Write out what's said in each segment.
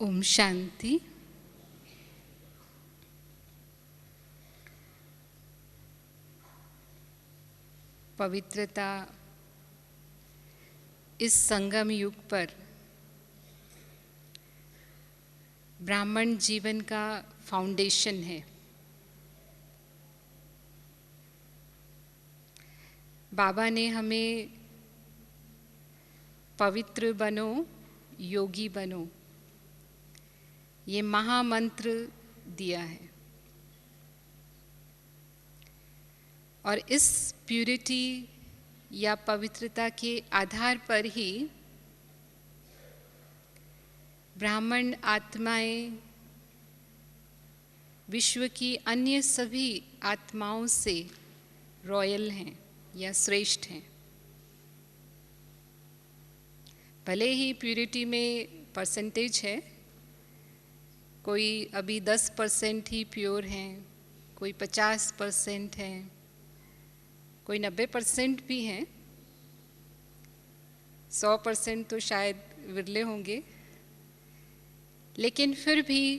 ओम शांति। पवित्रता इस संगम युग पर ब्राह्मण जीवन का फाउंडेशन है। बाबा ने हमें पवित्र बनो, योगी बनो, ये महामंत्र दिया है। और इस प्यूरिटी या पवित्रता के आधार पर ही ब्राह्मण आत्माएं विश्व की अन्य सभी आत्माओं से रॉयल हैं या श्रेष्ठ हैं। भले ही प्यूरिटी में परसेंटेज है, कोई अभी 10% ही प्योर हैं, कोई 50% हैं, कोई 90% भी हैं, 100% तो शायद विरले होंगे, लेकिन फिर भी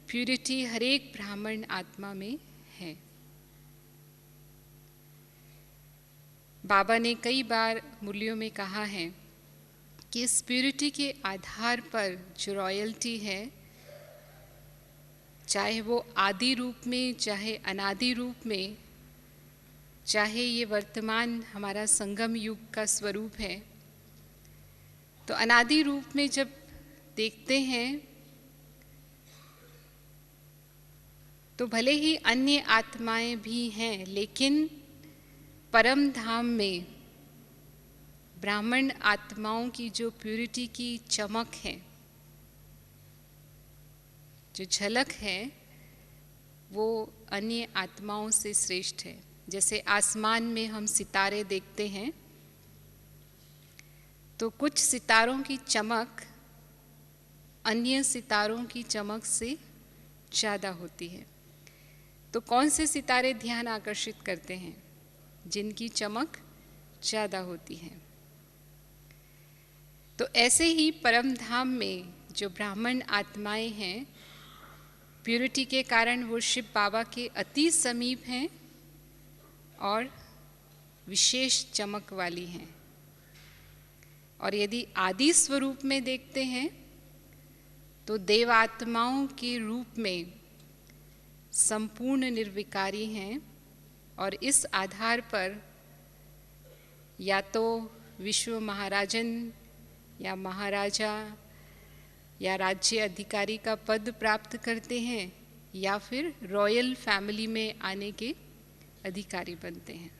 प्यूरिटी हर एक ब्राह्मण आत्मा में है। बाबा ने कई बार मुरलियों में कहा है कि इस प्यूरिटी के आधार पर जो रॉयल्टी है, चाहे वो आदि रूप में, चाहे अनादि रूप में, चाहे ये वर्तमान हमारा संगम युग का स्वरूप है, तो अनादि रूप में जब देखते हैं तो भले ही अन्य आत्माएं भी हैं, लेकिन परम धाम में ब्राह्मण आत्माओं की जो प्यूरिटी की चमक है, जो झलक है, वो अन्य आत्माओं से श्रेष्ठ है। जैसे आसमान में हम सितारे देखते हैं तो कुछ सितारों की चमक अन्य सितारों की चमक से ज़्यादा होती है। तो कौन से सितारे ध्यान आकर्षित करते हैं? जिनकी चमक ज़्यादा होती है। तो ऐसे ही परम धाम में जो ब्राह्मण आत्माएं हैं, प्यूरिटी के कारण वो शिव बाबा के अति समीप हैं और विशेष चमक वाली हैं। और यदि आदि स्वरूप में देखते हैं तो देवात्माओं के रूप में संपूर्ण निर्विकारी हैं। और इस आधार पर या तो विश्व महाराजन या महाराजा या राज्य अधिकारी का पद प्राप्त करते हैं या फिर रॉयल फैमिली में आने के अधिकारी बनते हैं।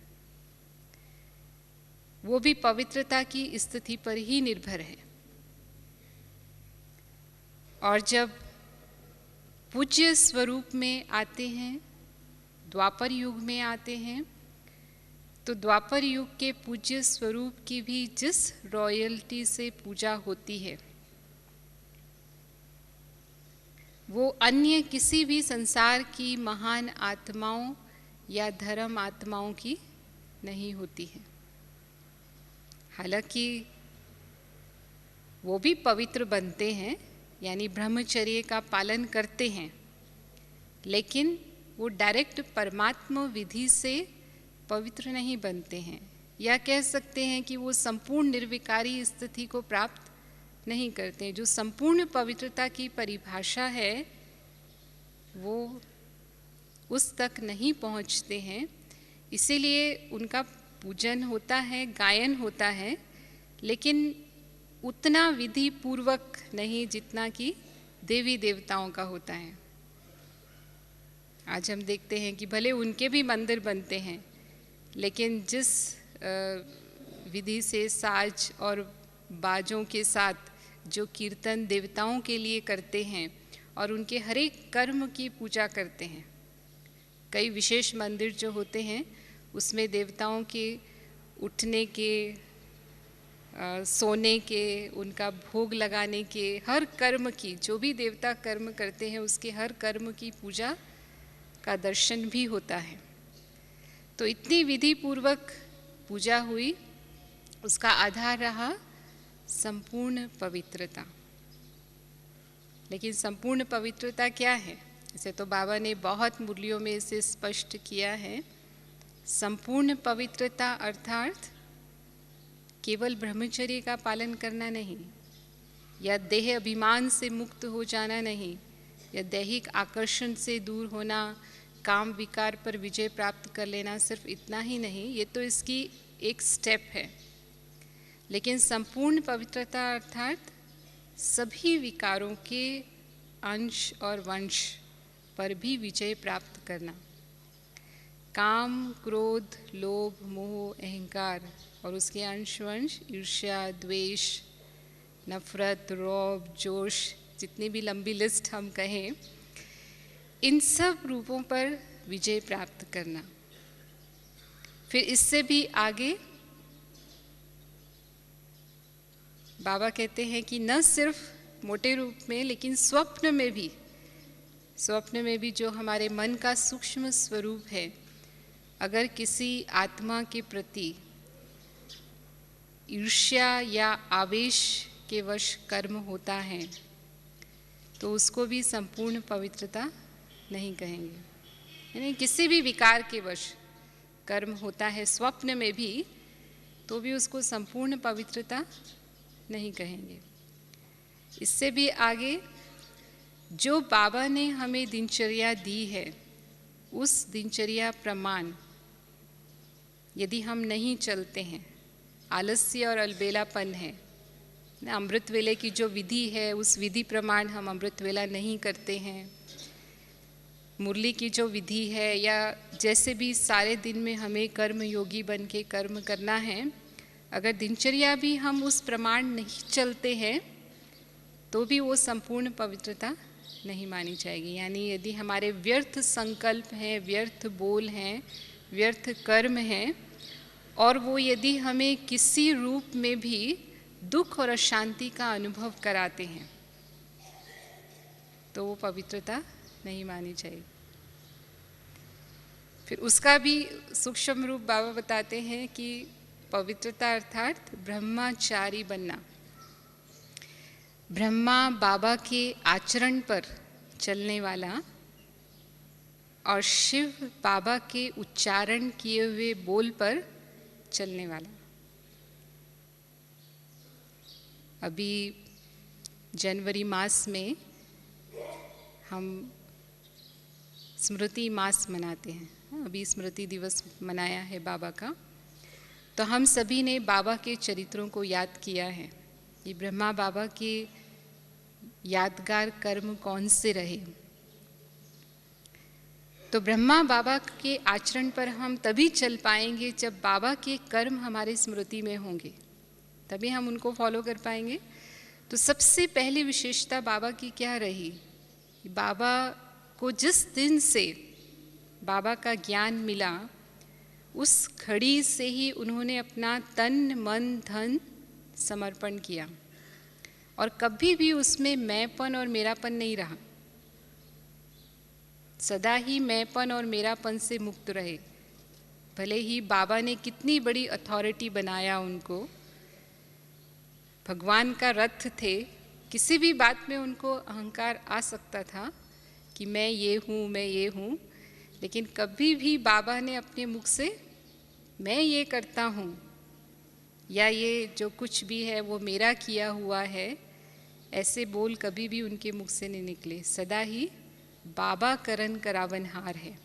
वो भी पवित्रता की स्थिति पर ही निर्भर है। और जब पूज्य स्वरूप में आते हैं, द्वापर युग में आते हैं, तो द्वापर युग के पूज्य स्वरूप की भी जिस रॉयल्टी से पूजा होती है, वो अन्य किसी भी संसार की महान आत्माओं या धर्म आत्माओं की नहीं होती है। हालांकि वो भी पवित्र बनते हैं, यानी ब्रह्मचर्य का पालन करते हैं, लेकिन वो डायरेक्ट परमात्मा विधि से पवित्र नहीं बनते हैं। या कह सकते हैं कि वो संपूर्ण निर्विकारी स्थिति को प्राप्त नहीं करते हैं। जो संपूर्ण पवित्रता की परिभाषा है, वो उस तक नहीं पहुंचते हैं। इसीलिए उनका पूजन होता है, गायन होता है, लेकिन उतना विधि पूर्वक नहीं जितना कि देवी देवताओं का होता है। आज हम देखते हैं कि भले उनके भी मंदिर बनते हैं, लेकिन जिस विधि से साज और बाजों के साथ जो कीर्तन देवताओं के लिए करते हैं और उनके हर एक कर्म की पूजा करते हैं। कई विशेष मंदिर जो होते हैं उसमें देवताओं के उठने के, सोने के, उनका भोग लगाने के, हर कर्म की, जो भी देवता कर्म करते हैं उसके हर कर्म की पूजा का दर्शन भी होता है। तो इतनी विधि पूर्वक पूजा हुई, उसका आधार रहा संपूर्ण पवित्रता। लेकिन संपूर्ण पवित्रता क्या है? इसे तो बाबा ने बहुत मुरलियों में इसे स्पष्ट किया है। संपूर्ण पवित्रता अर्थात केवल ब्रह्मचर्य का पालन करना नहीं, या देह अभिमान से मुक्त हो जाना नहीं, या दैहिक आकर्षण से दूर होना, काम विकार पर विजय प्राप्त कर लेना, सिर्फ इतना ही नहीं, ये तो इसकी एक स्टेप है। लेकिन संपूर्ण पवित्रता अर्थात सभी विकारों के अंश और वंश पर भी विजय प्राप्त करना। काम, क्रोध, लोभ, मोह, अहंकार और उसके अंश वंश ईर्ष्या, द्वेष, नफरत, रौब, जोश, जितनी भी लंबी लिस्ट हम कहें, इन सब रूपों पर विजय प्राप्त करना। फिर इससे भी आगे बाबा कहते हैं कि न सिर्फ मोटे रूप में, लेकिन स्वप्न में भी जो हमारे मन का सूक्ष्म स्वरूप है, अगर किसी आत्मा के प्रति ईर्ष्या या आवेश के वश कर्म होता है तो उसको भी संपूर्ण पवित्रता नहीं कहेंगे। यानी किसी भी विकार के वश कर्म होता है स्वप्न में भी, तो भी उसको संपूर्ण पवित्रता नहीं कहेंगे। इससे भी आगे जो बाबा ने हमें दिनचर्या दी है, उस दिनचर्या प्रमाण यदि हम नहीं चलते हैं, आलस्य और अलबेलापन है, अमृत वेले की जो विधि है उस विधि प्रमाण हम अमृत वेला नहीं करते हैं, मुरली की जो विधि है, या जैसे भी सारे दिन में हमें कर्म योगी बन के कर्म करना है, अगर दिनचर्या भी हम उस प्रमाण नहीं चलते हैं तो भी वो संपूर्ण पवित्रता नहीं मानी जाएगी। यानी यदि हमारे व्यर्थ संकल्प हैं, व्यर्थ बोल हैं, व्यर्थ कर्म हैं, और वो यदि हमें किसी रूप में भी दुख और अशांति का अनुभव कराते हैं तो वो पवित्रता नहीं मानी जाएगी। फिर उसका भी सूक्ष्म रूप बाबा बताते हैं कि पवित्रता अर्थात ब्रह्मचारी बनना। ब्रह्मा बाबा के आचरण पर चलने वाला और शिव बाबा के उच्चारण किए हुए बोल पर चलने वाला। अभी जनवरी मास में हम स्मृति मास मनाते हैं, अभी स्मृति दिवस मनाया है बाबा का, तो हम सभी ने बाबा के चरित्रों को याद किया है। ये ब्रह्मा बाबा के यादगार कर्म कौन से रहे। तो ब्रह्मा बाबा के आचरण पर हम तभी चल पाएंगे जब बाबा के कर्म हमारी स्मृति में होंगे, तभी हम उनको फॉलो कर पाएंगे। तो सबसे पहली विशेषता बाबा की क्या रही? बाबा को जिस दिन से बाबा का ज्ञान मिला, उस घड़ी से ही उन्होंने अपना तन मन धन समर्पण किया और कभी भी उसमें मैंपन और मेरापन नहीं रहा। सदा ही मैंपन और मेरापन से मुक्त रहे। भले ही बाबा ने कितनी बड़ी अथॉरिटी बनाया उनको, भगवान का रथ थे, किसी भी बात में उनको अहंकार आ सकता था कि मैं ये हूँ, लेकिन कभी भी बाबा ने अपने मुख से मैं ये करता हूँ या ये जो कुछ भी है वो मेरा किया हुआ है, ऐसे बोल कभी भी उनके मुख से नहीं निकले। सदा ही बाबा करन करावनहार है,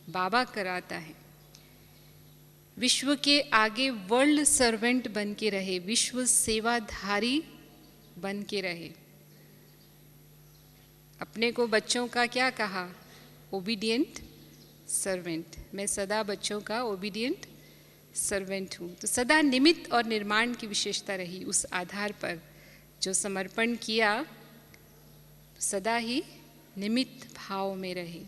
बाबा कराता है। विश्व के आगे वर्ल्ड सर्वेंट बन के रहे, विश्व सेवाधारी बन के रहे। अपने को बच्चों का क्या कहा? Obedient servant. मैं सदा बच्चों का ओबीडियंट सर्वेंट हूँ। तो सदा निमित्त और निर्माण की विशेषता रही। उस आधार पर जो समर्पण किया सदा ही निमित्त भाव में रहे।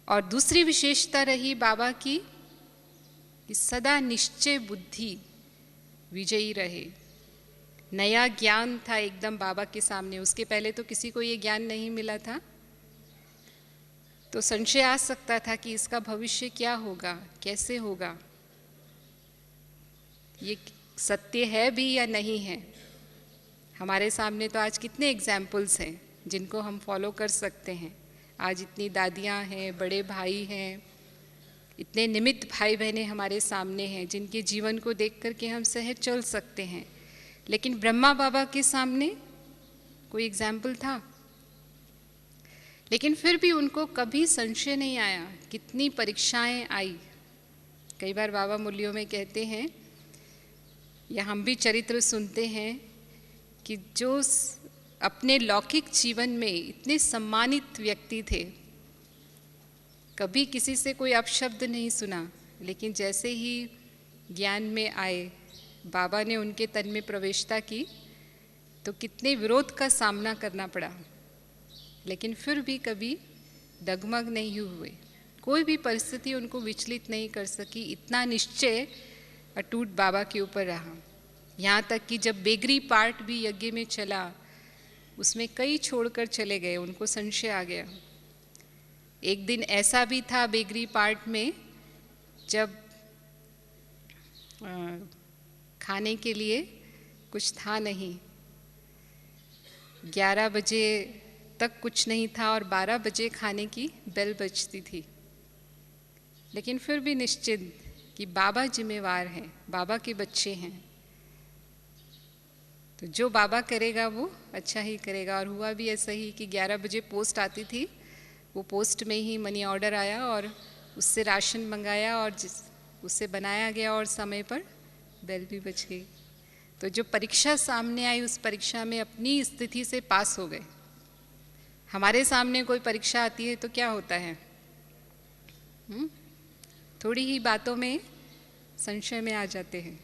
और दूसरी विशेषता रही बाबा की कि सदा निश्चय बुद्धि विजयी रहे। नया ज्ञान था एकदम बाबा के सामने, उसके पहले तो किसी को ये ज्ञान नहीं मिला था, तो संशय आ सकता था कि इसका भविष्य क्या होगा, कैसे होगा, ये सत्य है भी या नहीं है। हमारे सामने तो आज कितने एग्जाम्पल्स हैं जिनको हम फॉलो कर सकते हैं। आज इतनी दादियाँ हैं, बड़े भाई हैं, इतने निमित्त भाई बहनें हमारे सामने हैं जिनके जीवन को देख कर के हम सहज चल सकते हैं। लेकिन ब्रह्मा बाबा के सामने कोई एग्जाम्पल था, लेकिन फिर भी उनको कभी संशय नहीं आया। कितनी परीक्षाएं आई। कई बार बाबा मुरलियों में कहते हैं, या हम भी चरित्र सुनते हैं, कि जो अपने लौकिक जीवन में इतने सम्मानित व्यक्ति थे, कभी किसी से कोई अपशब्द नहीं सुना, लेकिन जैसे ही ज्ञान में आए, बाबा ने उनके तन में प्रवेशता की, तो कितने विरोध का सामना करना पड़ा, लेकिन फिर भी कभी डगमग नहीं हुए। कोई भी परिस्थिति उनको विचलित नहीं कर सकी। इतना निश्चय अटूट बाबा के ऊपर रहा। यहाँ तक कि जब बेगरी पार्ट भी यज्ञ में चला, उसमें कई छोड़कर चले गए, उनको संशय आ गया। एक दिन ऐसा भी था बेगरी पार्ट में, जब खाने के लिए कुछ था नहीं, 11 बजे तक कुछ नहीं था और 12 बजे खाने की बेल बजती थी। लेकिन फिर भी निश्चित कि बाबा जिम्मेवार हैं, बाबा के बच्चे हैं, तो जो बाबा करेगा वो अच्छा ही करेगा। और हुआ भी ऐसा ही कि 11 बजे पोस्ट आती थी, वो पोस्ट में ही मनी ऑर्डर आया और उससे राशन मंगाया और उससे बनाया गया और समय पर बेल भी बज गई। तो जो परीक्षा सामने आई, उस परीक्षा में अपनी स्थिति से पास हो गए। हमारे सामने कोई परीक्षा आती है तो क्या होता है, थोड़ी ही बातों में संशय में आ जाते हैं।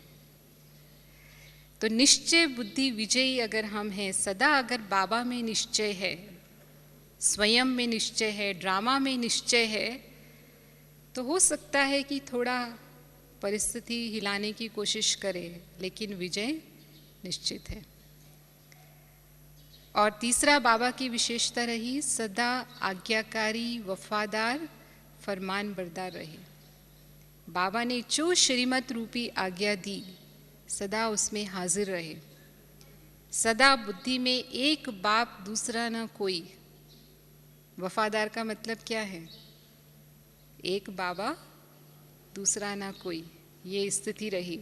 तो निश्चय बुद्धि विजयी अगर हम हैं, सदा अगर बाबा में निश्चय है, स्वयं में निश्चय है, ड्रामा में निश्चय है, तो हो सकता है कि थोड़ा परिस्थिति हिलाने की कोशिश करे, लेकिन विजय निश्चित है। और तीसरा बाबा की विशेषता रही, सदा आज्ञाकारी, वफादार, फरमान बरदार रहे। बाबा ने जो श्रीमत रूपी आज्ञा दी, सदा उसमें हाजिर रहे। सदा बुद्धि में एक बाप दूसरा ना कोई। वफादार का मतलब क्या है? एक बाबा दूसरा ना कोई, ये स्थिति रही।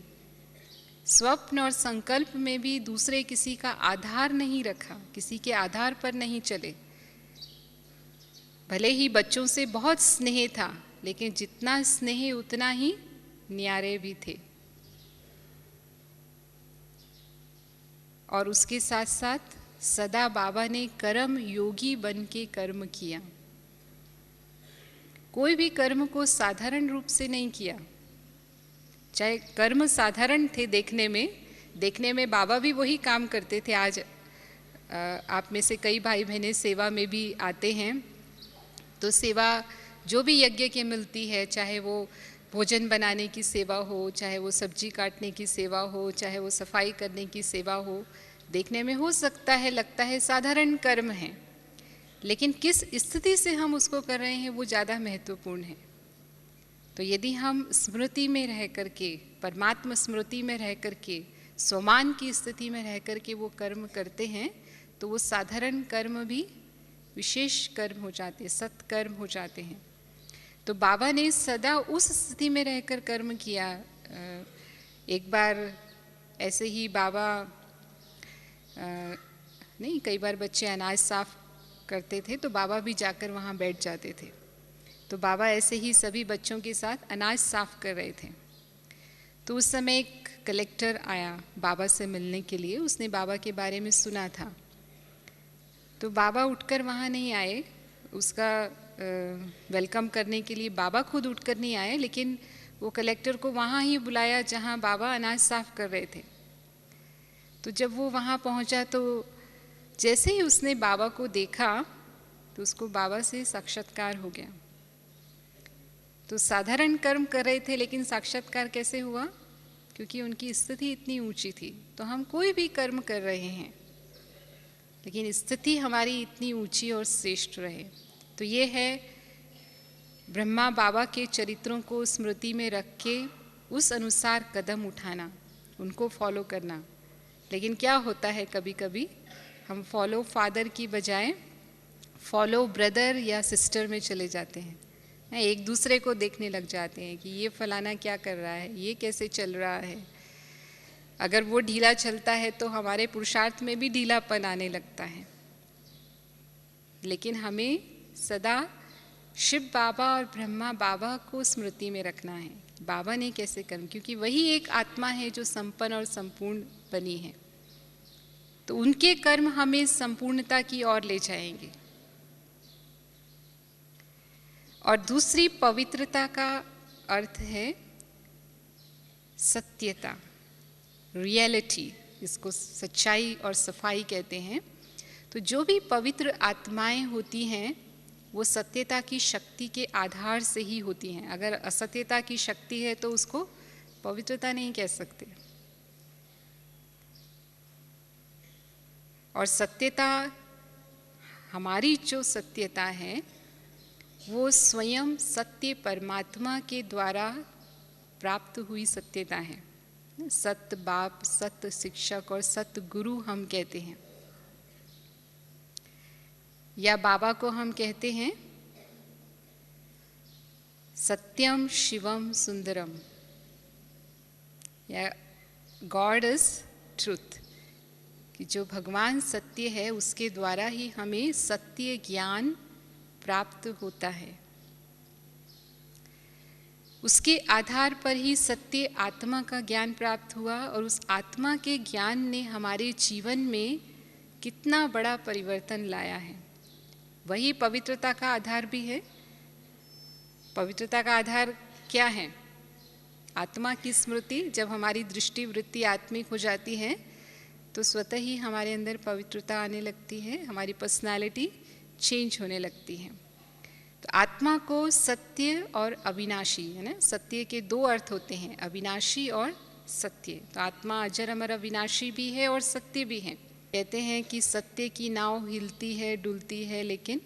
स्वप्न और संकल्प में भी दूसरे किसी का आधार नहीं रखा, किसी के आधार पर नहीं चले। भले ही बच्चों से बहुत स्नेह था, लेकिन जितना स्नेह उतना ही न्यारे भी थे। और उसके साथ साथ सदा बाबा ने कर्म योगी बन के कर्म किया। कोई भी कर्म को साधारण रूप से नहीं किया। चाहे कर्म साधारण थे देखने में बाबा भी वही काम करते थे। आज आप में से कई भाई बहनें सेवा में भी आते हैं, तो सेवा जो भी यज्ञ के मिलती है, चाहे वो भोजन बनाने की सेवा हो, चाहे वो सब्जी काटने की सेवा हो, चाहे वो सफाई करने की सेवा हो, देखने में हो सकता है, लगता है साधारण कर्म है, लेकिन किस स्थिति से हम उसको कर रहे हैं वो ज़्यादा महत्वपूर्ण है। तो यदि हम स्मृति में रह करके, परमात्मा स्मृति में रह करके, स्वमान की स्थिति में रह करके वो कर्म करते हैं, तो वो साधारण कर्म भी विशेष कर्म हो जाते हैं, सत्कर्म हो जाते हैं। तो बाबा ने सदा उस स्थिति में रहकर कर्म किया। एक बार ऐसे ही बाबा नहीं, कई बार बच्चे अनाज साफ करते थे, तो बाबा भी जाकर वहाँ बैठ जाते थे। तो बाबा ऐसे ही सभी बच्चों के साथ अनाज साफ कर रहे थे। तो उस समय एक कलेक्टर आया बाबा से मिलने के लिए। उसने बाबा के बारे में सुना था, तो बाबा उठकर वहाँ नहीं आए। उसका वेलकम करने के लिए बाबा खुद उठकर नहीं आए, लेकिन वो कलेक्टर को वहाँ ही बुलाया जहाँ बाबा अनाज साफ कर रहे थे। तो जब वो वहाँ पहुँचा, तो जैसे ही उसने बाबा को देखा, तो उसको बाबा से साक्षात्कार हो गया। तो साधारण कर्म कर रहे थे, लेकिन साक्षात्कार कैसे हुआ? क्योंकि उनकी स्थिति इतनी ऊंची थी। तो हम कोई भी कर्म कर रहे हैं, लेकिन स्थिति हमारी इतनी ऊंची और श्रेष्ठ रहे। तो ये है ब्रह्मा बाबा के चरित्रों को स्मृति में रख के उस अनुसार कदम उठाना, उनको फॉलो करना। लेकिन क्या होता है, कभी कभी हम फॉलो फादर की बजाय फॉलो ब्रदर या सिस्टर में चले जाते हैं, एक दूसरे को देखने लग जाते हैं कि ये फलाना क्या कर रहा है, ये कैसे चल रहा है। अगर वो ढीला चलता है तो हमारे पुरुषार्थ में भी ढीलापन आने लगता है। लेकिन हमें सदा शिव बाबा और ब्रह्मा बाबा को स्मृति में रखना है। बाबा ने कैसे कर्म, क्योंकि वही एक आत्मा है जो संपन्न और संपूर्ण बनी है, तो उनके कर्म हमें संपूर्णता की ओर ले जाएंगे। और दूसरी पवित्रता का अर्थ है सत्यता, रियलिटी, इसको सच्चाई और सफाई कहते हैं। तो जो भी पवित्र आत्माएं होती हैं वो सत्यता की शक्ति के आधार से ही होती हैं। अगर असत्यता की शक्ति है तो उसको पवित्रता नहीं कह सकते। और सत्यता, हमारी जो सत्यता है वो स्वयं सत्य परमात्मा के द्वारा प्राप्त हुई सत्यता है। सत्य बाप, सत्य शिक्षक और सत्य गुरु हम कहते हैं, या बाबा को हम कहते हैं सत्यम शिवम सुंदरम, या गॉड इज ट्रुथ, कि जो भगवान सत्य है उसके द्वारा ही हमें सत्य ज्ञान प्राप्त होता है। उसके आधार पर ही सत्य आत्मा का ज्ञान प्राप्त हुआ, और उस आत्मा के ज्ञान ने हमारे जीवन में कितना बड़ा परिवर्तन लाया है। वही पवित्रता का आधार भी है। पवित्रता का आधार क्या है? आत्मा की स्मृति। जब हमारी दृष्टि वृत्ति आत्मिक हो जाती है तो स्वतः ही हमारे अंदर पवित्रता आने लगती है, हमारी पर्सनालिटी चेंज होने लगती है। तो आत्मा को सत्य और अविनाशी, है ना, सत्य के दो अर्थ होते हैं, अविनाशी और सत्य। तो आत्मा अजर अमर अविनाशी भी है और सत्य भी है। कहते हैं कि सत्य की नाव हिलती है, डुलती है, लेकिन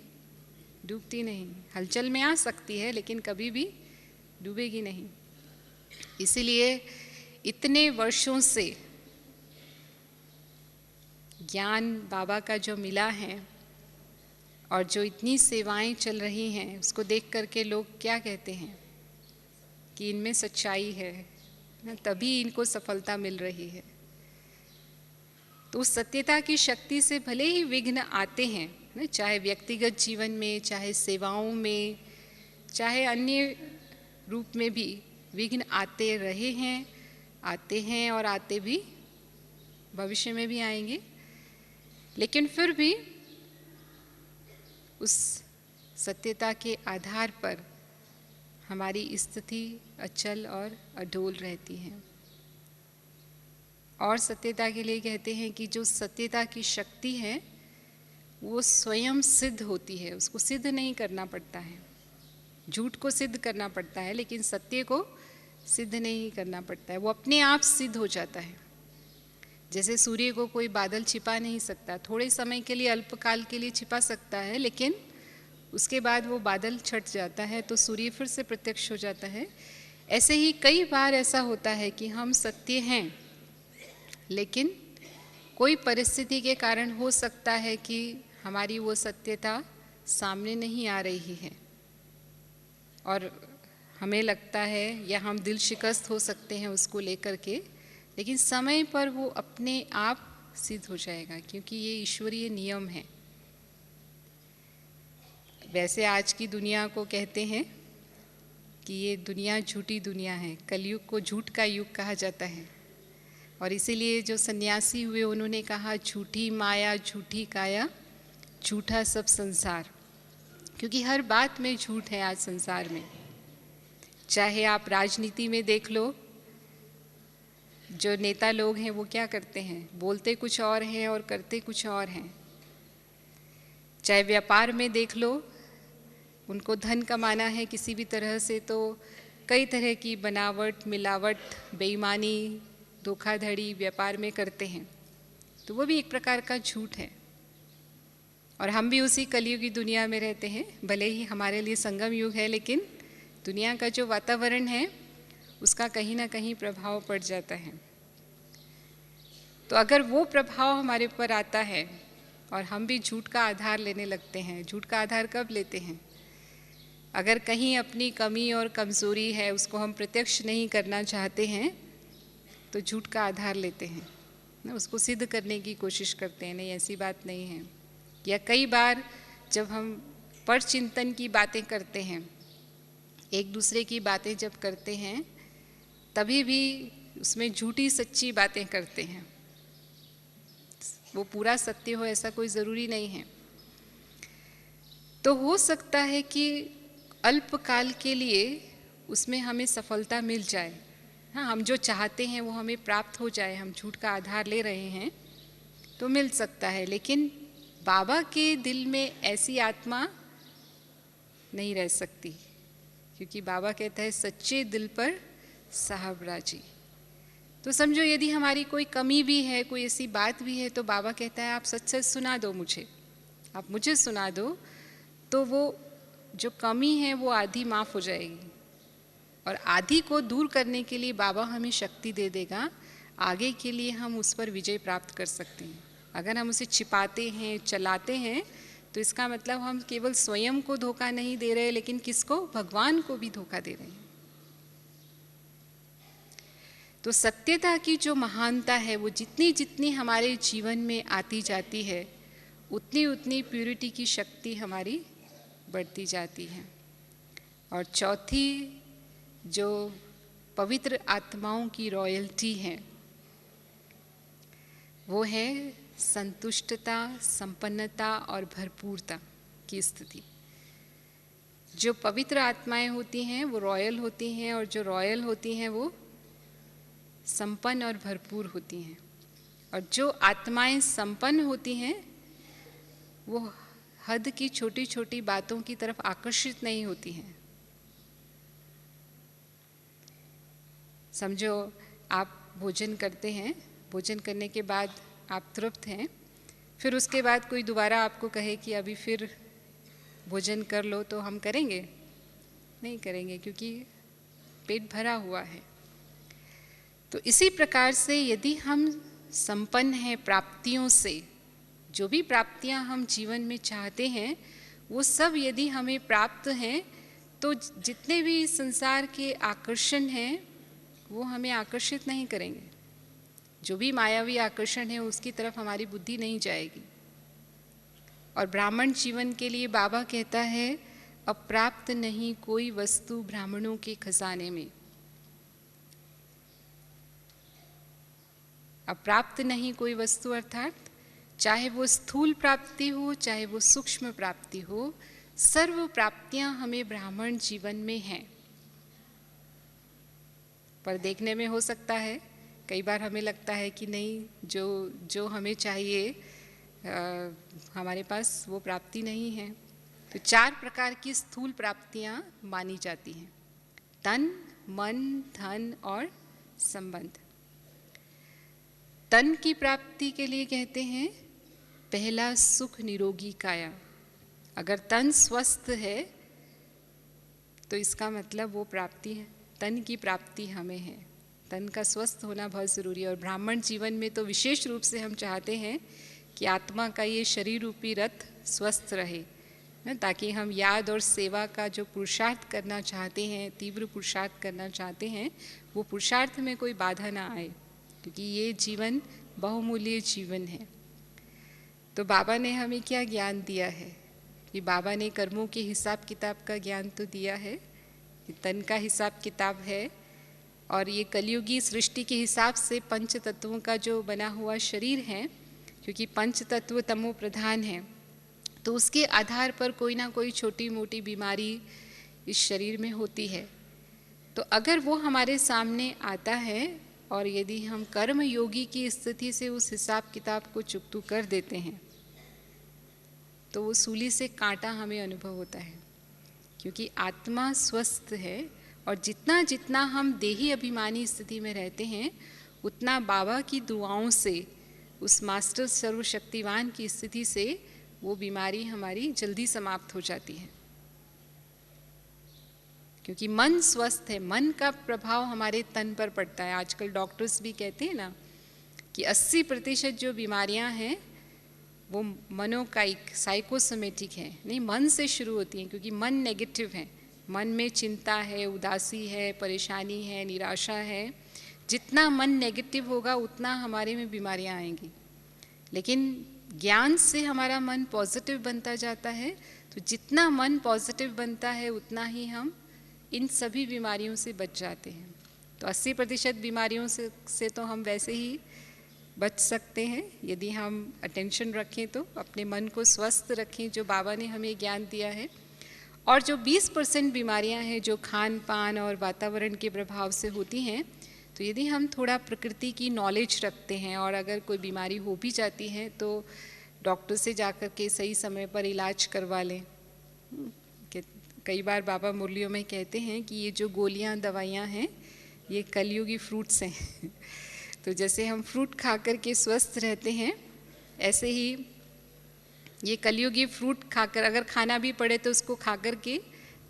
डूबती नहीं। हलचल में आ सकती है लेकिन कभी भी डूबेगी नहीं। इसीलिए इतने वर्षों से ज्ञान बाबा का जो मिला है और जो इतनी सेवाएं चल रही हैं, उसको देख करके लोग क्या कहते हैं कि इनमें सच्चाई है, तभी इनको सफलता मिल रही है। तो उस सत्यता की शक्ति से भले ही विघ्न आते हैं, चाहे व्यक्तिगत जीवन में, चाहे सेवाओं में, चाहे अन्य रूप में भी विघ्न आते रहे हैं, आते हैं और आते भी भविष्य में भी आएंगे। लेकिन फिर भी उस सत्यता के आधार पर हमारी स्थिति अचल और अडोल रहती है। और सत्यता के लिए कहते हैं कि जो सत्यता की शक्ति है वो स्वयं सिद्ध होती है, उसको सिद्ध नहीं करना पड़ता है। झूठ को सिद्ध करना पड़ता है लेकिन सत्य को सिद्ध नहीं करना पड़ता है, वो अपने आप सिद्ध हो जाता है। जैसे सूर्य को कोई बादल छिपा नहीं सकता, थोड़े समय के लिए, अल्पकाल के लिए छिपा सकता है, लेकिन उसके बाद वो बादल छट जाता है तो सूर्य फिर से प्रत्यक्ष हो जाता है। ऐसे ही कई बार ऐसा होता है कि हम सत्य हैं लेकिन कोई परिस्थिति के कारण हो सकता है कि हमारी वो सत्यता सामने नहीं आ रही है और हमें लगता है, या हम दिल शिकस्त हो सकते हैं उसको लेकर के, लेकिन समय पर वो अपने आप सिद्ध हो जाएगा, क्योंकि ये ईश्वरीय नियम है। वैसे आज की दुनिया को कहते हैं कि ये दुनिया झूठी दुनिया है, कलयुग को झूठ का युग कहा जाता है। और इसीलिए जो सन्यासी हुए उन्होंने कहा, झूठी माया झूठी काया झूठा सब संसार, क्योंकि हर बात में झूठ है आज संसार में। चाहे आप राजनीति में देख लो, जो नेता लोग हैं वो क्या करते हैं, बोलते कुछ और हैं और करते कुछ और हैं। चाहे व्यापार में देख लो, उनको धन कमाना है किसी भी तरह से, तो कई तरह की बनावट, मिलावट, बेईमानी, धोखाधड़ी व्यापार में करते हैं, तो वो भी एक प्रकार का झूठ है। और हम भी उसी कलयुग की दुनिया में रहते हैं। भले ही हमारे लिए संगम युग है, लेकिन दुनिया का जो वातावरण है उसका कहीं ना कहीं प्रभाव पड़ जाता है। तो अगर वो प्रभाव हमारे ऊपर आता है और हम भी झूठ का आधार लेने लगते हैं। झूठ का आधार कब लेते हैं? अगर कहीं अपनी कमी और कमज़ोरी है, उसको हम प्रत्यक्ष नहीं करना चाहते हैं, तो झूठ का आधार लेते हैं ना, उसको सिद्ध करने की कोशिश करते हैं, नहीं ऐसी बात नहीं है। या कई बार जब हम पर चिंतन की बातें करते हैं, एक दूसरे की बातें जब करते हैं, तभी भी उसमें झूठी सच्ची बातें करते हैं। वो पूरा सत्य हो ऐसा कोई ज़रूरी नहीं है। तो हो सकता है कि अल्पकाल के लिए उसमें हमें सफलता मिल जाए, हाँ, हम जो चाहते हैं वो हमें प्राप्त हो जाए, हम झूठ का आधार ले रहे हैं तो मिल सकता है। लेकिन बाबा के दिल में ऐसी आत्मा नहीं रह सकती, क्योंकि बाबा कहता है सच्चे दिल पर साहब राजी। तो समझो यदि हमारी कोई कमी भी है, कोई ऐसी बात भी है, तो बाबा कहता है आप सच सच सुना दो मुझे, आप मुझे सुना दो, तो वो जो कमी है वो आधी माफ़ हो जाएगी। और आधी को दूर करने के लिए बाबा हमें शक्ति दे देगा, आगे के लिए हम उस पर विजय प्राप्त कर सकते हैं। अगर हम उसे छिपाते हैं, चलाते हैं, तो इसका मतलब हम केवल स्वयं को धोखा नहीं दे रहे, लेकिन किसको? भगवान को भी धोखा दे रहे हैं। तो सत्यता की जो महानता है वो जितनी जितनी हमारे जीवन में आती जाती है, उतनी उतनी प्यूरिटी की शक्ति हमारी बढ़ती जाती है। और चौथी जो पवित्र आत्माओं की रॉयल्टी है वो है संतुष्टता, संपन्नता और भरपूरता की स्थिति। जो पवित्र आत्माएं होती हैं वो रॉयल होती हैं, और जो रॉयल होती हैं वो संपन्न और भरपूर होती हैं। और जो आत्माएं संपन्न होती हैं वो हद की छोटी छोटी बातों की तरफ आकर्षित नहीं होती हैं। समझो आप भोजन करते हैं, भोजन करने के बाद आप तृप्त हैं, फिर उसके बाद कोई दोबारा आपको कहे कि अभी फिर भोजन कर लो, तो हम करेंगे? नहीं करेंगे, क्योंकि पेट भरा हुआ है। तो इसी प्रकार से यदि हम संपन्न हैं प्राप्तियों से, जो भी प्राप्तियां हम जीवन में चाहते हैं वो सब यदि हमें प्राप्त हैं, तो जितने भी संसार के आकर्षण हैं वो हमें आकर्षित नहीं करेंगे। जो भी मायावी आकर्षण है उसकी तरफ हमारी बुद्धि नहीं जाएगी। और ब्राह्मण जीवन के लिए बाबा कहता है अप्राप्त नहीं कोई वस्तु ब्राह्मणों के खजाने में। अप्राप्त नहीं कोई वस्तु अर्थात चाहे वो स्थूल प्राप्ति हो, चाहे वो सूक्ष्म प्राप्ति हो, सर्व प्राप्तियां हमें ब्राह्मण जीवन में हैं। पर देखने में हो सकता है कई बार हमें लगता है कि नहीं, जो हमें चाहिए हमारे पास वो प्राप्ति नहीं है। तो 4 प्रकार की स्थूल प्राप्तियां मानी जाती हैं: तन, मन, धन और संबंध। तन की प्राप्ति के लिए कहते हैं पहला सुख निरोगी काया। अगर तन स्वस्थ है तो इसका मतलब वो प्राप्ति है, तन की प्राप्ति हमें है। तन का स्वस्थ होना बहुत ज़रूरी है। और ब्राह्मण जीवन में तो विशेष रूप से हम चाहते हैं कि आत्मा का ये शरीर रूपी रथ स्वस्थ रहे, ताकि हम याद और सेवा का जो पुरुषार्थ करना चाहते हैं, तीव्र पुरुषार्थ करना चाहते हैं, वो पुरुषार्थ में कोई बाधा ना आए, क्योंकि ये जीवन बहुमूल्य जीवन है। तो बाबा ने हमें क्या ज्ञान दिया है कि बाबा ने कर्मों के हिसाब किताब का ज्ञान तो दिया है, कि तन का हिसाब किताब है, और ये कलयुगी सृष्टि के हिसाब से 5 तत्वों का जो बना हुआ शरीर है, क्योंकि 5 तत्व तमो प्रधान है, तो उसके आधार पर कोई ना कोई छोटी मोटी बीमारी इस शरीर में होती है। तो अगर वो हमारे सामने आता है और यदि हम कर्म योगी की स्थिति से उस हिसाब किताब को चुकतू कर देते हैं, तो वो सूली से कांटा हमें अनुभव होता है, क्योंकि आत्मा स्वस्थ है। और जितना जितना हम देही अभिमानी स्थिति में रहते हैं, उतना बाबा की दुआओं से, उस मास्टर सर्वशक्तिवान की स्थिति से वो बीमारी हमारी जल्दी समाप्त हो जाती है। क्योंकि मन स्वस्थ है, मन का प्रभाव हमारे तन पर पड़ता है। आजकल डॉक्टर्स भी कहते हैं ना कि 80% जो बीमारियां हैं वो मनोकायिक साइकोसोमेटिक है, नहीं मन से शुरू होती हैं, क्योंकि मन नेगेटिव है, मन में चिंता है, उदासी है, परेशानी है, निराशा है। जितना मन नेगेटिव होगा उतना हमारे में बीमारियां आएंगी। लेकिन ज्ञान से हमारा मन पॉजिटिव बनता जाता है, तो जितना मन पॉजिटिव बनता है उतना ही हम इन सभी बीमारियों से बच जाते हैं। तो 80% बीमारियों से तो हम वैसे ही बच सकते हैं यदि हम अटेंशन रखें, तो अपने मन को स्वस्थ रखें जो बाबा ने हमें ज्ञान दिया है। और जो 20% बीमारियां हैं जो खान पान और वातावरण के प्रभाव से होती हैं, तो यदि हम थोड़ा प्रकृति की नॉलेज रखते हैं और अगर कोई बीमारी हो भी जाती है तो डॉक्टर से जाकर के सही समय पर इलाज करवा लें। कई बार बाबा मुरलियों में कहते हैं कि ये जो गोलियां दवाइयां हैं ये कलयुगी फ्रूट्स हैं तो जैसे हम फ्रूट खा कर के स्वस्थ रहते हैं, ऐसे ही ये कलयुगी फ्रूट खाकर अगर खाना भी पड़े तो उसको खा कर के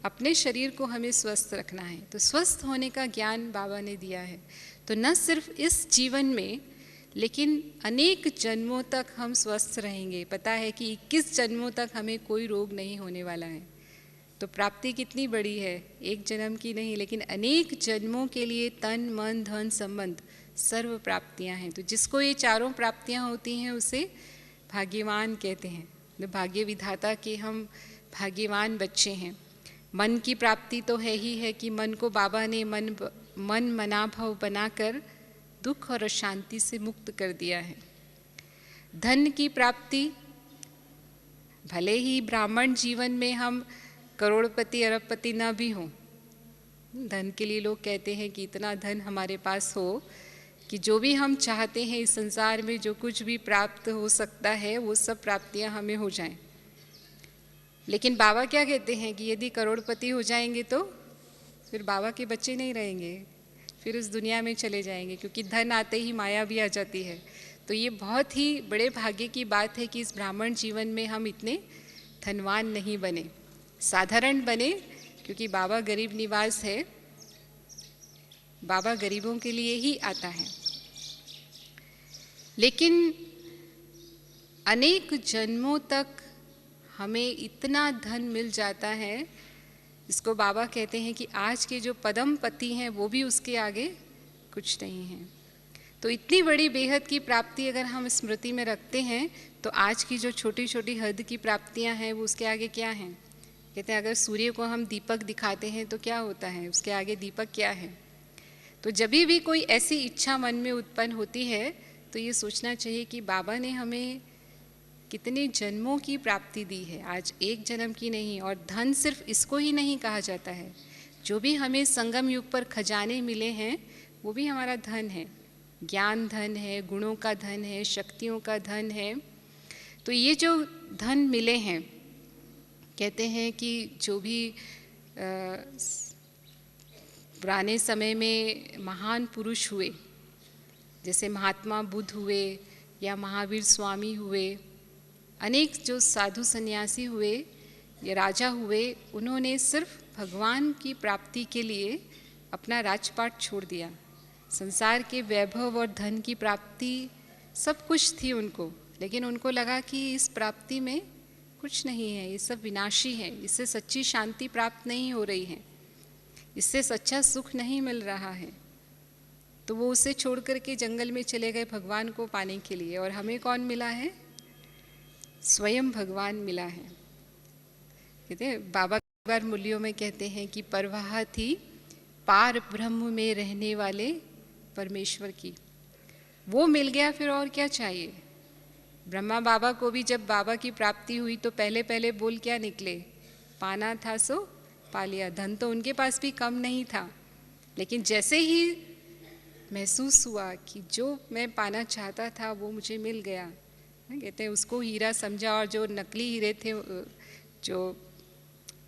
अपने शरीर को हमें स्वस्थ रखना है। तो स्वस्थ होने का ज्ञान बाबा ने दिया है। तो न सिर्फ इस जीवन में, लेकिन अनेक जन्मों तक हम स्वस्थ रहेंगे। पता है कि 21 जन्मों तक हमें कोई रोग नहीं होने वाला है। तो प्राप्ति कितनी बड़ी है, एक जन्म की नहीं, लेकिन अनेक जन्मों के लिए तन मन धन संबंध सर्व प्राप्तियां हैं। तो जिसको ये चारों प्राप्तियां होती हैं उसे भाग्यवान कहते हैं। तो भाग्य विधाता के हम भाग्यवान बच्चे हैं। मन की प्राप्ति तो है ही है कि मन को बाबा ने मन मनाभव बनाकर दुख और अशांति से मुक्त कर दिया है। धन की प्राप्ति, भले ही ब्राह्मण जीवन में हम करोड़पति अरबपति ना भी हों, धन के लिए लोग कहते हैं कि इतना धन हमारे पास हो कि जो भी हम चाहते हैं इस संसार में जो कुछ भी प्राप्त हो सकता है वो सब प्राप्तियां हमें हो जाएं। लेकिन बाबा क्या कहते हैं कि यदि करोड़पति हो जाएंगे तो फिर बाबा के बच्चे नहीं रहेंगे, फिर उस दुनिया में चले जाएंगे, क्योंकि धन आते ही माया भी आ जाती है। तो ये बहुत ही बड़े भाग्य की बात है कि इस ब्राह्मण जीवन में हम इतने धनवान नहीं बने, साधारण बने, क्योंकि बाबा गरीब निवास है, बाबा गरीबों के लिए ही आता है। लेकिन अनेक जन्मों तक हमें इतना धन मिल जाता है, इसको बाबा कहते हैं कि आज के जो पदम पति हैं वो भी उसके आगे कुछ नहीं हैं। तो इतनी बड़ी बेहद की प्राप्ति अगर हम स्मृति में रखते हैं तो आज की जो छोटी छोटी हद की प्राप्तियां हैं वो उसके आगे क्या हैं। कहते हैं अगर सूर्य को हम दीपक दिखाते हैं तो क्या होता है, उसके आगे दीपक क्या है। तो जब भी कोई ऐसी इच्छा मन में उत्पन्न होती है तो ये सोचना चाहिए कि बाबा ने हमें कितने जन्मों की प्राप्ति दी है, आज एक जन्म की नहीं। और धन सिर्फ इसको ही नहीं कहा जाता है, जो भी हमें संगम युग पर खजाने मिले हैं वो भी हमारा धन है। ज्ञान धन है, गुणों का धन है, शक्तियों का धन है। तो ये जो धन मिले हैं, कहते हैं कि जो भी पुराने समय में महान पुरुष हुए, जैसे महात्मा बुद्ध हुए या महावीर स्वामी हुए, अनेक जो साधु सन्यासी हुए या राजा हुए, उन्होंने सिर्फ भगवान की प्राप्ति के लिए अपना राजपाट छोड़ दिया। संसार के वैभव और धन की प्राप्ति सब कुछ थी उनको, लेकिन उनको लगा कि इस प्राप्ति में कुछ नहीं है, ये सब विनाशी है, इससे सच्ची शांति प्राप्त नहीं हो रही है, इससे सच्चा सुख नहीं मिल रहा है। तो वो उसे छोड़ करके जंगल में चले गए भगवान को पाने के लिए। और हमें कौन मिला है, स्वयं भगवान मिला है। कहते हैं बाबा कई बार मूल्यों में कहते हैं कि परवाह थी पार ब्रह्म में रहने वाले परमेश्वर की, वो मिल गया, फिर और क्या चाहिए। ब्रह्मा बाबा को भी जब बाबा की प्राप्ति हुई तो पहले पहले बोल क्या निकले, पाना था सो पा लिया। धन तो उनके पास भी कम नहीं था, लेकिन जैसे ही महसूस हुआ कि जो मैं पाना चाहता था वो मुझे मिल गया, कहते हैं उसको हीरा समझा, और जो नकली हीरे थे, जो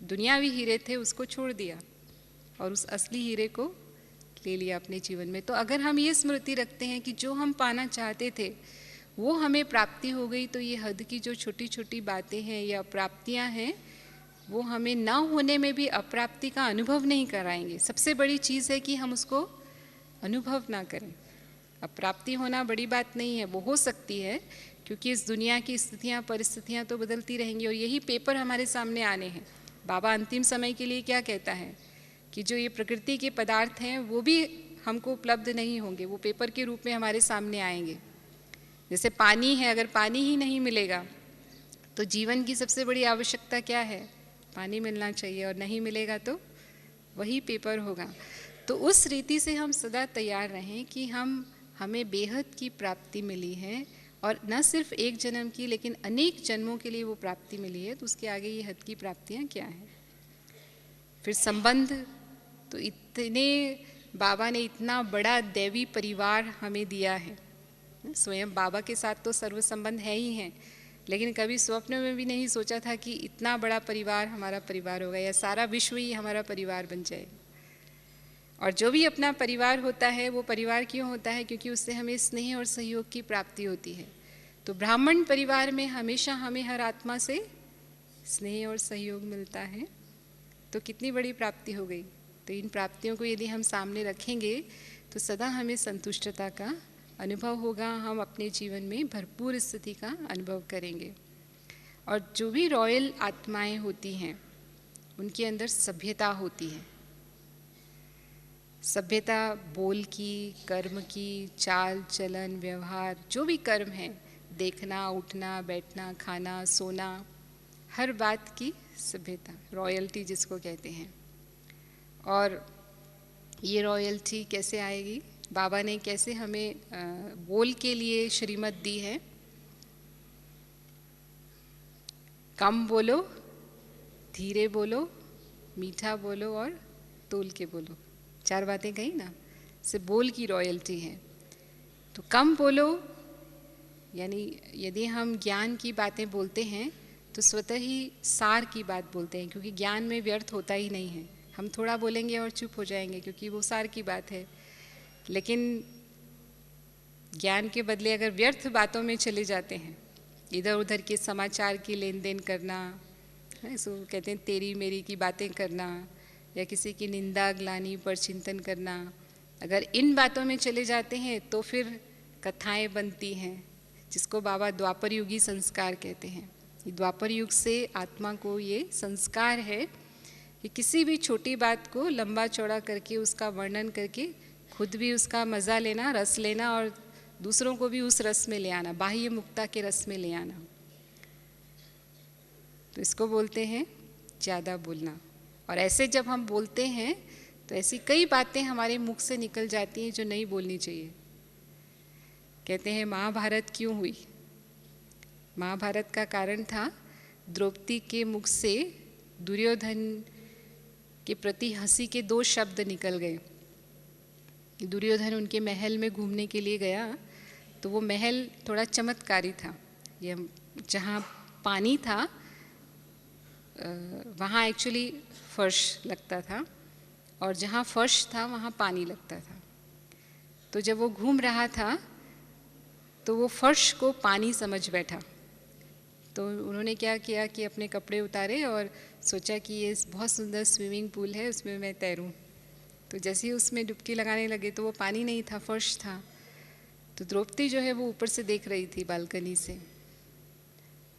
दुनियावी हीरे थे, उसको छोड़ दिया और उस असली हीरे को ले लिया अपने जीवन में। तो अगर हम ये स्मृति रखते हैं कि जो हम पाना चाहते थे वो हमें प्राप्ति हो गई, तो ये हद की जो छोटी छोटी बातें हैं या प्राप्तियां हैं वो हमें ना होने में भी अप्राप्ति का अनुभव नहीं कराएंगे। सबसे बड़ी चीज़ है कि हम उसको अनुभव ना करें। अब प्राप्ति होना बड़ी बात नहीं है, वो हो सकती है, क्योंकि इस दुनिया की स्थितियाँ परिस्थितियाँ तो बदलती रहेंगी और यही पेपर हमारे सामने आने हैं। बाबा अंतिम समय के लिए क्या कहता है कि जो ये प्रकृति के पदार्थ हैं वो भी हमको उपलब्ध नहीं होंगे, वो पेपर के रूप में हमारे सामने आएंगे। जैसे पानी है, अगर पानी ही नहीं मिलेगा तो जीवन की सबसे बड़ी आवश्यकता क्या है? पानी मिलना चाहिए, और नहीं मिलेगा तो वही पेपर होगा। तो उस रीति से हम सदा तैयार रहें कि हमें बेहद की प्राप्ति मिली है, और न सिर्फ एक जन्म की लेकिन अनेक जन्मों के लिए वो प्राप्ति मिली है। तो उसके आगे ये हद की प्राप्तियाँ क्या हैं? फिर संबंध, तो इतने बाबा ने इतना बड़ा दैवी परिवार हमें दिया है। स्वयं बाबा के साथ तो सर्व संबंध है ही हैं, लेकिन कभी स्वप्न में भी नहीं सोचा था कि इतना बड़ा परिवार हमारा परिवार होगा, या सारा विश्व ही हमारा परिवार बन जाए। और जो भी अपना परिवार होता है वो परिवार क्यों होता है? क्योंकि उससे हमें स्नेह और सहयोग की प्राप्ति होती है। तो ब्राह्मण परिवार में हमेशा हमें हर आत्मा से स्नेह और सहयोग मिलता है। तो कितनी बड़ी प्राप्ति हो गई। तो इन प्राप्तियों को यदि हम सामने रखेंगे तो सदा हमें संतुष्टता का अनुभव होगा, हम अपने जीवन में भरपूर स्थिति का अनुभव करेंगे। और जो भी रॉयल आत्माएं होती हैं उनके अंदर सभ्यता होती है। सभ्यता बोल की, कर्म की, चाल चलन, व्यवहार, जो भी कर्म है, देखना, उठना, बैठना, खाना, सोना, हर बात की सभ्यता, रॉयल्टी जिसको कहते हैं। और ये रॉयल्टी कैसे आएगी? बाबा ने कैसे हमें बोल के लिए श्रीमत दी है? कम बोलो, धीरे बोलो, मीठा बोलो और तोल के बोलो। 4 बातें कही ना, से बोल की रॉयल्टी है। तो कम बोलो, यानी यदि हम ज्ञान की बातें बोलते हैं तो स्वतः ही सार की बात बोलते हैं, क्योंकि ज्ञान में व्यर्थ होता ही नहीं है। हम थोड़ा बोलेंगे और चुप हो जाएंगे क्योंकि वो सार की बात है। लेकिन ज्ञान के बदले अगर व्यर्थ बातों में चले जाते हैं, इधर उधर के समाचार की लेन देन करना, इसको कहते हैं तेरी मेरी की बातें करना, या किसी की निंदा ग्लानि पर चिंतन करना, अगर इन बातों में चले जाते हैं तो फिर कथाएं बनती हैं, जिसको बाबा द्वापर युगी संस्कार कहते हैं। द्वापर युग से आत्मा को ये संस्कार है कि किसी भी छोटी बात को लंबा चौड़ा करके उसका वर्णन करके खुद भी उसका मज़ा लेना, रस लेना, और दूसरों को भी उस रस में ले आना, बाह्य मुक्ता के रस में ले आना। तो इसको बोलते हैं ज़्यादा बोलना। और ऐसे जब हम बोलते हैं तो ऐसी कई बातें हमारे मुख से निकल जाती हैं जो नहीं बोलनी चाहिए। कहते हैं महाभारत क्यों हुई? महाभारत का कारण था द्रौपदी के मुख से दुर्योधन के प्रति हंसी के 2 शब्द निकल गए। दुर्योधन उनके महल में घूमने के लिए गया तो वो महल थोड़ा चमत्कारी था। ये जहाँ पानी था वहाँ एक्चुअली फर्श लगता था, और जहाँ फर्श था वहाँ पानी लगता था। तो जब वो घूम रहा था तो वो फर्श को पानी समझ बैठा। तो उन्होंने क्या किया कि अपने कपड़े उतारे और सोचा कि ये बहुत सुंदर स्विमिंग पूल है, उसमें मैं तैरूं। तो जैसे ही उसमें डुबकी लगाने लगे तो वो पानी नहीं था, फर्श था। तो द्रौपदी जो है वो ऊपर से देख रही थी बालकनी से,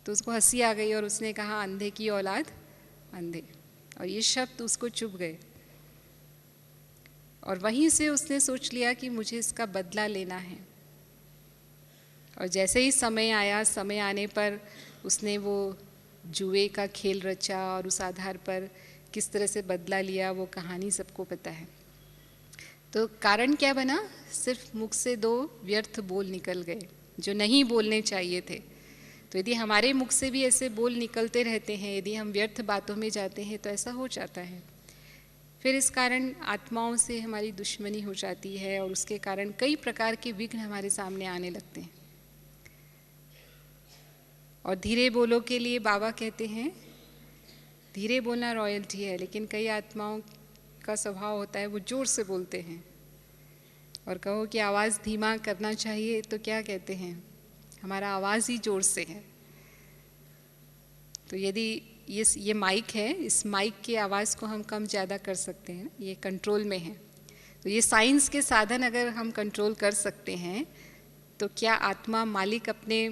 तो उसको हंसी आ गई और उसने कहा अंधे की औलाद अंधे, और ये शब्द उसको चुभ गए। और वहीं से उसने सोच लिया कि मुझे इसका बदला लेना है। और जैसे ही समय आया, समय आने पर उसने वो जुए का खेल रचा और उस आधार पर किस तरह से बदला लिया वो कहानी सबको पता है। तो कारण क्या बना? सिर्फ मुख से 2 व्यर्थ बोल निकल गए जो नहीं बोलने चाहिए थे। तो यदि हमारे मुख से भी ऐसे बोल निकलते रहते हैं, यदि हम व्यर्थ बातों में जाते हैं तो ऐसा हो जाता है। फिर इस कारण आत्माओं से हमारी दुश्मनी हो जाती है और उसके कारण कई प्रकार के विघ्न हमारे सामने आने लगते हैं। और धीरे बोलो के लिए बाबा कहते हैं धीरे बोलना रॉयल्टी है, लेकिन कई आत्माओं का स्वभाव होता है वो जोर से बोलते हैं। और कहो कि आवाज़ धीमा करना चाहिए तो क्या कहते हैं, हमारा आवाज़ ही जोर से है। तो यदि ये माइक है, इस माइक की आवाज़ को हम कम ज़्यादा कर सकते हैं, ये कंट्रोल में है। तो ये साइंस के साधन अगर हम कंट्रोल कर सकते हैं तो क्या आत्मा मालिक अपने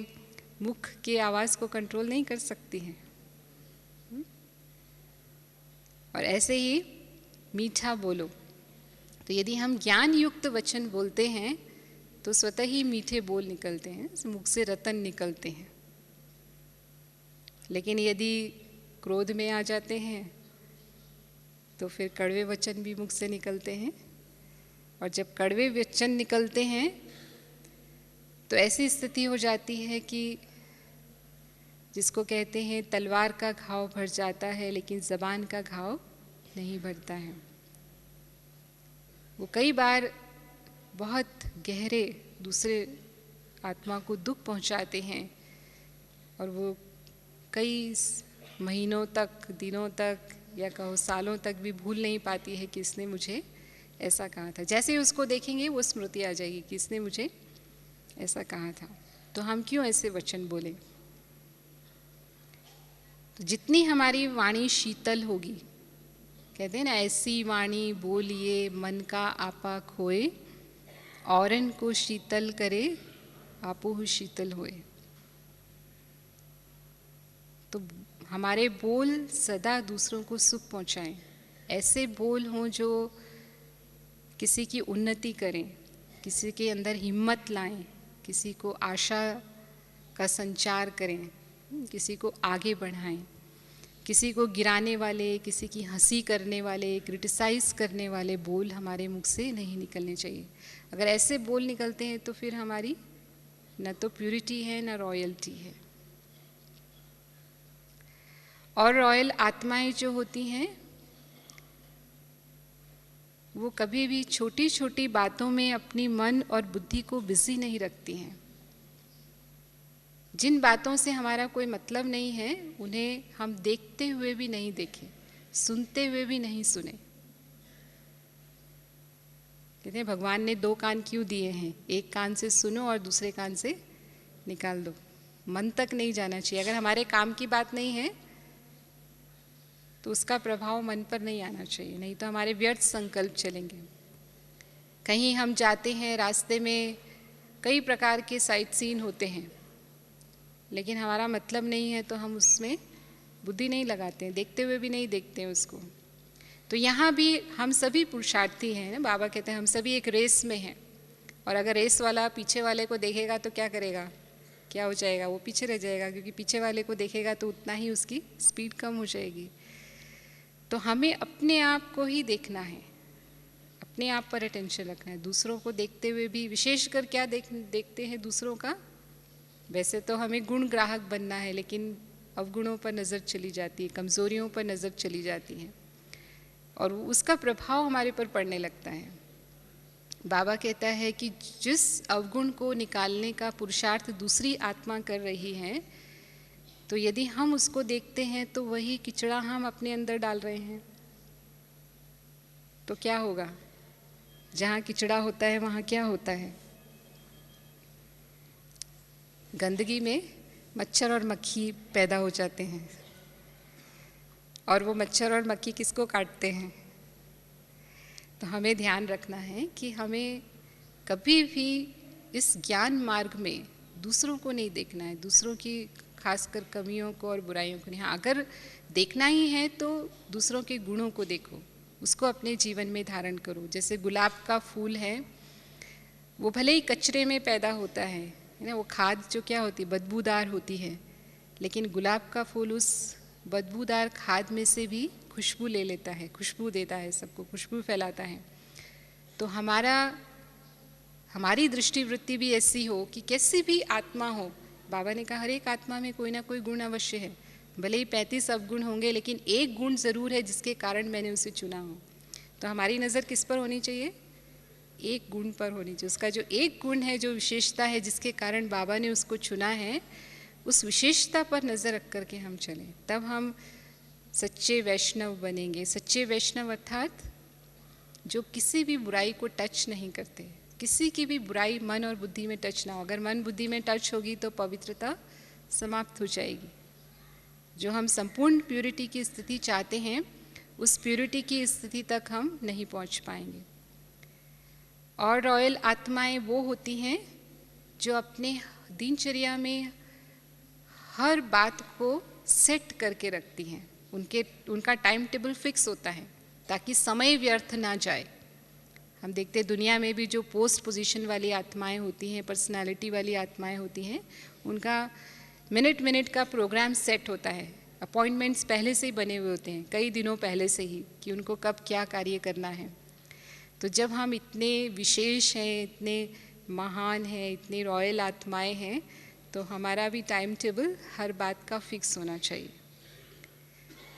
मुख के आवाज़ को कंट्रोल नहीं कर सकती हैं। और ऐसे ही मीठा बोलो। तो यदि हम ज्ञान युक्त वचन बोलते हैं तो स्वतः ही मीठे बोल निकलते हैं, मुख से रतन निकलते हैं। लेकिन यदि क्रोध में आ जाते हैं तो फिर कड़वे वचन भी मुख से निकलते हैं। और जब कड़वे वचन निकलते हैं तो ऐसी स्थिति हो जाती है कि जिसको कहते हैं तलवार का घाव भर जाता है लेकिन ज़बान का घाव नहीं भरता है। वो कई बार बहुत गहरे दूसरे आत्मा को दुख पहुंचाते हैं और वो कई महीनों तक, दिनों तक या कहो सालों तक भी भूल नहीं पाती है कि इसने मुझे ऐसा कहा था। जैसे ही उसको देखेंगे वो स्मृति आ जाएगी कि इसने मुझे ऐसा कहा था। तो हम क्यों ऐसे वचन बोलें? तो जितनी हमारी वाणी शीतल होगी, कहते हैं ना, ऐसी वाणी बोलिए मन का आपा खोए, औरन को शीतल करे आपो शीतल होए। तो हमारे बोल सदा दूसरों को सुख पहुंचाएं। ऐसे बोल हों जो किसी की उन्नति करें, किसी के अंदर हिम्मत लाएं, किसी को आशा का संचार करें, किसी को आगे बढ़ाएं। किसी को गिराने वाले, किसी की हंसी करने वाले, क्रिटिसाइज़ करने वाले बोल हमारे मुख से नहीं निकलने चाहिए। अगर ऐसे बोल निकलते हैं तो फिर हमारी न तो प्यूरिटी है न रॉयल्टी है। और रॉयल आत्माएं जो होती हैं वो कभी भी छोटी छोटी बातों में अपनी मन और बुद्धि को बिजी नहीं रखती हैं। जिन बातों से हमारा कोई मतलब नहीं है उन्हें हम देखते हुए भी नहीं देखें, सुनते हुए भी नहीं सुने। कहते हैं भगवान ने 2 कान क्यों दिए हैं? एक कान से सुनो और दूसरे कान से निकाल दो। मन तक नहीं जाना चाहिए। अगर हमारे काम की बात नहीं है तो उसका प्रभाव मन पर नहीं आना चाहिए, नहीं तो हमारे व्यर्थ संकल्प चलेंगे। कहीं हम जाते हैं, रास्ते में कई प्रकार के साइट सीन होते हैं, लेकिन हमारा मतलब नहीं है तो हम उसमें बुद्धि नहीं लगाते हैं, देखते हुए भी नहीं देखते हैं उसको। तो यहाँ भी हम सभी पुरुषार्थी हैं ना। बाबा कहते हैं हम सभी एक रेस में हैं, और अगर रेस वाला पीछे वाले को देखेगा तो क्या करेगा? क्या हो जाएगा? वो पीछे रह जाएगा, क्योंकि पीछे वाले को देखेगा तो उतना ही उसकी स्पीड कम हो जाएगी। तो हमें अपने आप को ही देखना है, अपने आप पर अटेंशन रखना है। दूसरों को देखते हुए भी विशेषकर क्या देखते हैं दूसरों का? वैसे तो हमें गुण ग्राहक बनना है, लेकिन अवगुणों पर नज़र चली जाती है, कमज़ोरियों पर नज़र चली जाती है और उसका प्रभाव हमारे पर पड़ने लगता है। बाबा कहता है कि जिस अवगुण को निकालने का पुरुषार्थ दूसरी आत्मा कर रही है, तो यदि हम उसको देखते हैं तो वही किचड़ा हम अपने अंदर डाल रहे हैं। तो क्या होगा? जहाँ किचड़ा होता है वहाँ क्या होता है? गंदगी में मच्छर और मक्खी पैदा हो जाते हैं, और वो मच्छर और मक्खी किसको काटते हैं? तो हमें ध्यान रखना है कि हमें कभी भी इस ज्ञान मार्ग में दूसरों को नहीं देखना है, दूसरों की खासकर कमियों को और बुराइयों को नहीं। हाँ, अगर देखना ही है तो दूसरों के गुणों को देखो, उसको अपने जीवन में धारण करो। जैसे गुलाब का फूल है, वो भले ही कचरे में पैदा होता है ना, वो खाद जो क्या होती है, बदबूदार होती है, लेकिन गुलाब का फूल उस बदबूदार खाद में से भी खुशबू ले लेता है, खुशबू देता है, सबको खुशबू फैलाता है। तो हमारी दृष्टिवृत्ति भी ऐसी हो कि कैसी भी आत्मा हो, बाबा ने कहा हर एक आत्मा में कोई ना कोई गुण अवश्य है। भले ही 35 अवगुण होंगे, लेकिन एक गुण ज़रूर है जिसके कारण मैंने उसे चुना हो। तो हमारी नज़र किस पर होनी चाहिए? एक गुण पर होनी चाहिए। उसका जो एक गुण है, जो विशेषता है जिसके कारण बाबा ने उसको चुना है, उस विशेषता पर नज़र रख करके हम चलें, तब हम सच्चे वैष्णव बनेंगे। सच्चे वैष्णव अर्थात जो किसी भी बुराई को टच नहीं करते, किसी की भी बुराई मन और बुद्धि में टच ना हो। अगर मन बुद्धि में टच होगी तो पवित्रता समाप्त हो जाएगी। जो हम संपूर्ण प्यूरिटी की स्थिति चाहते हैं, उस प्यूरिटी की स्थिति तक हम नहीं पहुंच पाएंगे। और रॉयल आत्माएं वो होती हैं जो अपने दिनचर्या में हर बात को सेट करके रखती हैं। उनका टाइम टेबल फिक्स होता है ताकि समय व्यर्थ ना जाए। हम देखते हैं दुनिया में भी जो पोस्ट पोजीशन वाली आत्माएं होती हैं, पर्सनालिटी वाली आत्माएं होती हैं, उनका मिनट मिनट का प्रोग्राम सेट होता है। अपॉइंटमेंट्स पहले से ही बने हुए होते हैं, कई दिनों पहले से ही, कि उनको कब क्या कार्य करना है। तो जब हम इतने विशेष हैं, इतने महान हैं, इतनी रॉयल आत्माएं हैं, तो हमारा भी टाइम टेबल हर बात का फिक्स होना चाहिए।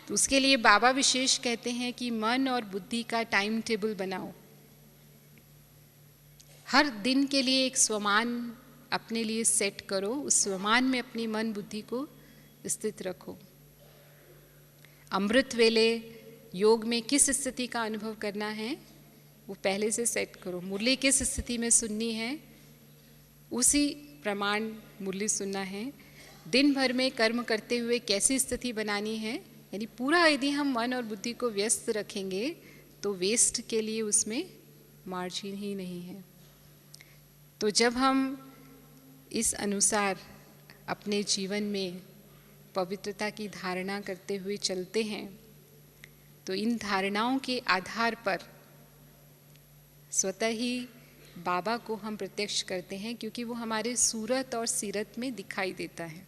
तो उसके लिए बाबा विशेष कहते हैं कि मन और बुद्धि का टाइम टेबल बनाओ। हर दिन के लिए एक स्वमान अपने लिए सेट करो, उस स्वमान में अपनी मन बुद्धि को स्थित रखो। अमृत वेले योग में किस स्थिति का अनुभव करना है वो पहले से सेट करो। मुरली किस स्थिति में सुननी है उसी प्रमाण मुरली सुनना है। दिन भर में कर्म करते हुए कैसी स्थिति बनानी है, यानी पूरा यदि हम मन और बुद्धि को व्यस्त रखेंगे तो वेस्ट के लिए उसमें मार्जिन ही नहीं है। तो जब हम इस अनुसार अपने जीवन में पवित्रता की धारणा करते हुए चलते हैं तो इन धारणाओं के आधार पर स्वतः ही बाबा को हम प्रत्यक्ष करते हैं, क्योंकि वो हमारे सूरत और सीरत में दिखाई देता है।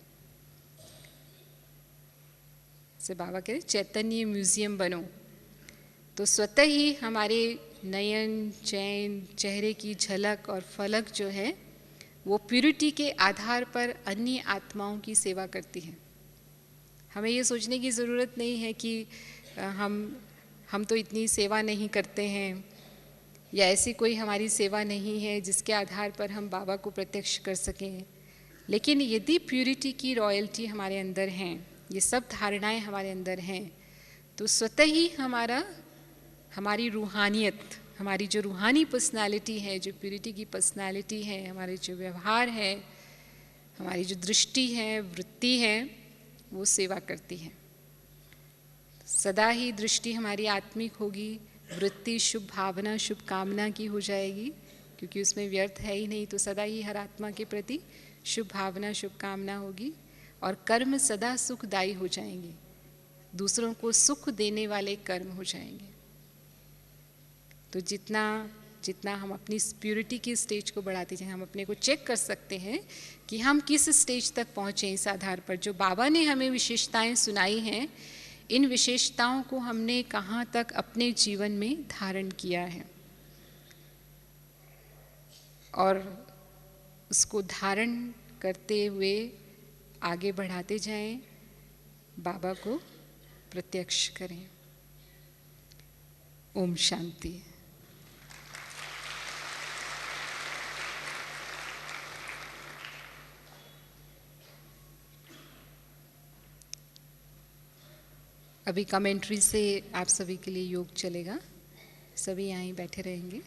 से बाबा कहते चैतन्य म्यूजियम बनो, तो स्वतः ही हमारे नयन, चैन, चेहरे की झलक और फलक जो है वो प्यूरिटी के आधार पर अन्य आत्माओं की सेवा करती है। हमें ये सोचने की ज़रूरत नहीं है कि हम तो इतनी सेवा नहीं करते हैं या ऐसी कोई हमारी सेवा नहीं है जिसके आधार पर हम बाबा को प्रत्यक्ष कर सकें। लेकिन यदि प्यूरिटी की रॉयल्टी हमारे अंदर हैं, ये सब धारणाएं हमारे अंदर हैं, तो स्वतः ही हमारी रूहानियत, हमारी जो रूहानी पर्सनालिटी है, जो प्यूरिटी की पर्सनालिटी है, हमारे जो व्यवहार है, हमारी जो दृष्टि है, वृत्ति है, वो सेवा करती है। सदा ही दृष्टि हमारी आत्मिक होगी, वृत्ति शुभ भावना, शुभ कामना की हो जाएगी, क्योंकि उसमें व्यर्थ है ही नहीं। तो सदा ही हर आत्मा के प्रति शुभ भावना, शुभ कामना होगी और कर्म सदा सुखदायी हो जाएंगे, दूसरों को सुख देने वाले कर्म हो जाएंगे। तो जितना हम अपनी प्यूरिटी की स्टेज को बढ़ाते जाएं, हम अपने को चेक कर सकते हैं कि हम किस स्टेज तक पहुँचे। इस आधार पर जो बाबा ने हमें विशेषताएं सुनाई हैं, इन विशेषताओं को हमने कहाँ तक अपने जीवन में धारण किया है और उसको धारण करते हुए आगे बढ़ाते जाएं, बाबा को प्रत्यक्ष करें। ओम शांति। अभी कमेंट्री से आप सभी के लिए योग चलेगा, सभी यहाँ ही बैठे रहेंगे।